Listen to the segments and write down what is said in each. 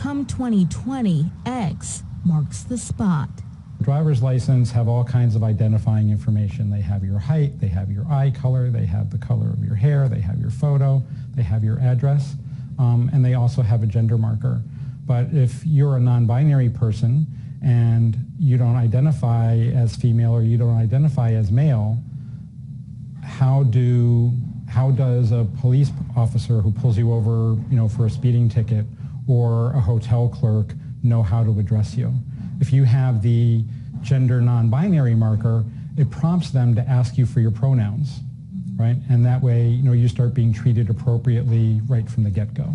Come 2020, X marks the spot. Driver's license have all kinds of identifying information. They have your height, they have your eye color, they have the color of your hair, they have your photo, they have your address, and they also have a gender marker. But if you're a non-binary person and you don't identify as female or you don't identify as male, how does a police officer who pulls you over, for a speeding ticket or a hotel clerk know how to address you? If you have the gender non-binary marker, it prompts them to ask you for your pronouns, right? And that way, you start being treated appropriately right from the get-go.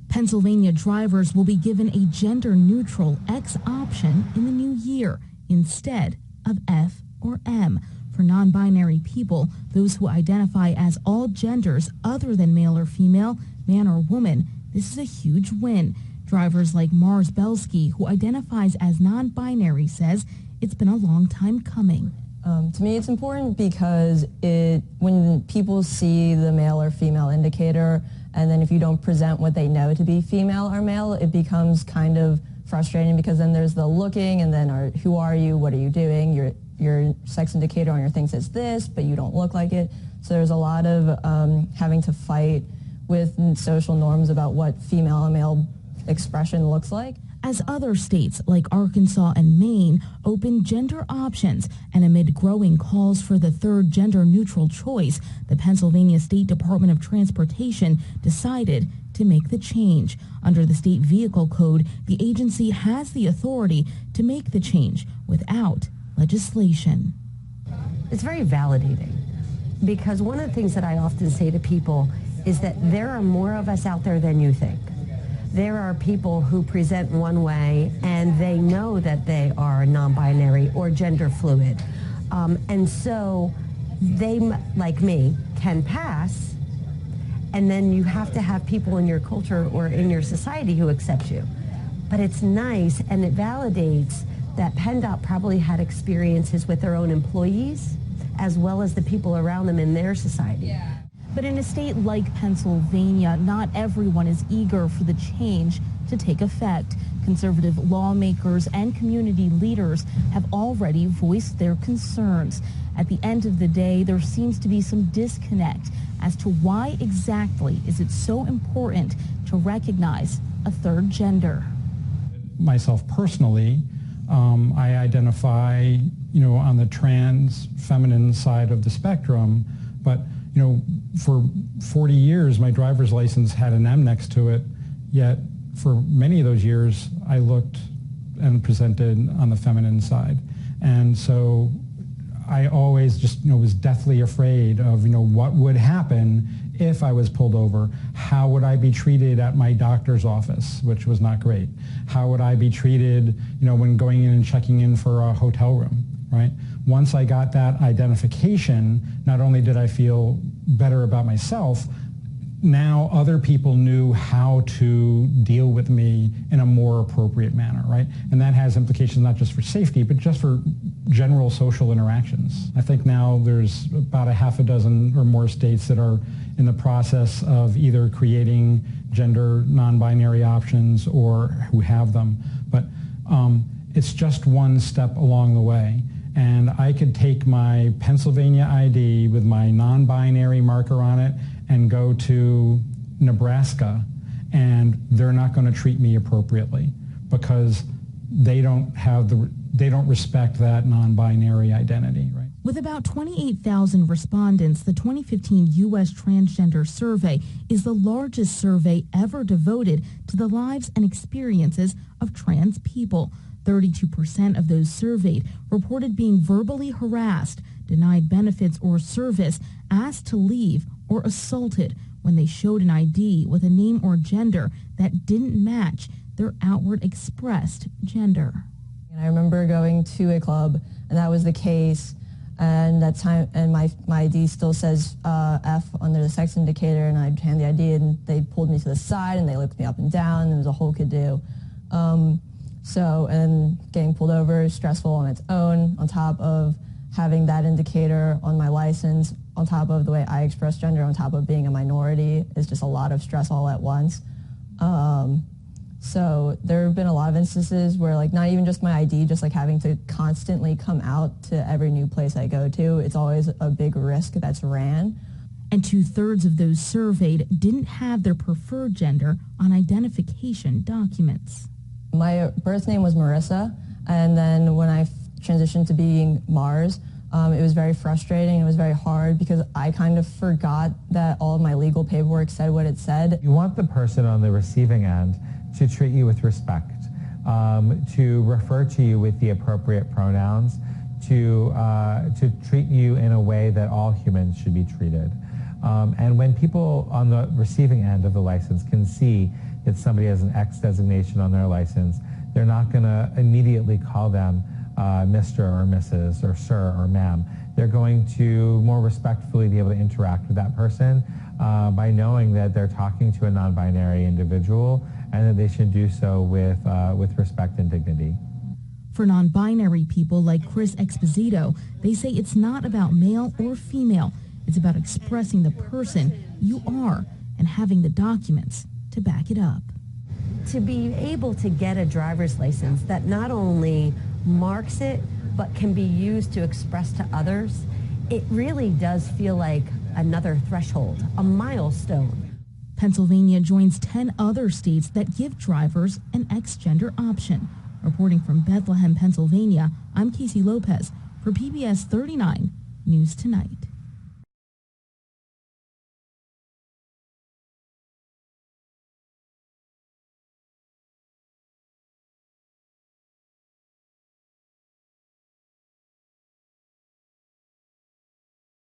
Pennsylvania drivers will be given a gender-neutral X option in the new year instead of F or M. For non-binary people, those who identify as all genders other than male or female, man or woman, this is a huge win. Drivers like Mars Belsky, who identifies as non-binary, says it's been a long time coming. To me, it's important because when people see the male or female indicator, and then if you don't present what they know to be female or male, it becomes kind of frustrating because then there's the looking and then who are you, what are you doing, your sex indicator on your thing says this, but you don't look like it. So there's a lot of having to fight with social norms about what female and male expression looks like. As other states like Arkansas and Maine open gender options and amid growing calls for the third gender-neutral choice, the Pennsylvania State Department of Transportation decided to make the change. Under the state vehicle code, the agency has the authority to make the change without legislation. It's very validating because one of the things that I often say to people is that there are more of us out there than you think. There are people who present one way and they know that they are non-binary or gender fluid. And so they, like me, can pass, and then you have to have people in your culture or in your society who accept you. But it's nice and it validates that PennDOT probably had experiences with their own employees as well as the people around them in their society. Yeah. But in a state like Pennsylvania, not everyone is eager for the change to take effect. Conservative lawmakers and community leaders have already voiced their concerns. At the end of the day, there seems to be some disconnect as to why exactly is it so important to recognize a third gender. Myself personally, I identify, on the trans feminine side of the spectrum, but for 40 years, my driver's license had an M next to it, yet for many of those years, I looked and presented on the feminine side. And so I always just, was deathly afraid of, what would happen if I was pulled over. How would I be treated at my doctor's office, which was not great? How would I be treated, when going in and checking in for a hotel room, right? Once I got that identification, not only did I feel better about myself, now other people knew how to deal with me in a more appropriate manner, right? And that has implications not just for safety, but just for general social interactions. I think now there's about a half a dozen or more states that are in the process of either creating gender non-binary options or who have them. But it's just one step along the way. And I could take my Pennsylvania ID with my non-binary marker on it and go to Nebraska, and they're not going to treat me appropriately because they don't respect that non-binary identity, right? With about 28,000 respondents, the 2015 U.S. Transgender Survey is the largest survey ever devoted to the lives and experiences of trans people. 32% of those surveyed reported being verbally harassed, denied benefits or service, asked to leave, or assaulted when they showed an ID with a name or gender that didn't match their outward expressed gender. And I remember going to a club, and that was the case, and that time, and my ID still says F under the sex indicator, and I'd hand the ID, and they pulled me to the side, and they looked me up and down, and there was a whole to-do. And getting pulled over is stressful on its own, on top of having that indicator on my license, on top of the way I express gender, on top of being a minority, is just a lot of stress all at once. So there have been a lot of instances where like not even just my ID, just like having to constantly come out to every new place I go to. It's always a big risk that's ran. And 2/3 of those surveyed didn't have their preferred gender on identification documents. My birth name was Marissa, and then when I transitioned to being Mars, it was very frustrating. It was very hard because I kind of forgot that all of my legal paperwork said what it said. You want the person on the receiving end to treat you with respect, to refer to you with the appropriate pronouns, to treat you in a way that all humans should be treated. And when people on the receiving end of the license can see that somebody has an X designation on their license, they're not going to immediately call them Mr. or Mrs. or Sir or Ma'am. They're going to more respectfully be able to interact with that person by knowing that they're talking to a non-binary individual and that they should do so with respect and dignity. For non-binary people like Chris Exposito, they say it's not about male or female. It's about expressing the person you are and having the documents to back it up. To be able to get a driver's license that not only marks it, but can be used to express to others, it really does feel like another threshold, a milestone. Pennsylvania joins 10 other states that give drivers an X-gender option. Reporting from Bethlehem, Pennsylvania, I'm Casey Lopez for PBS 39 News Tonight.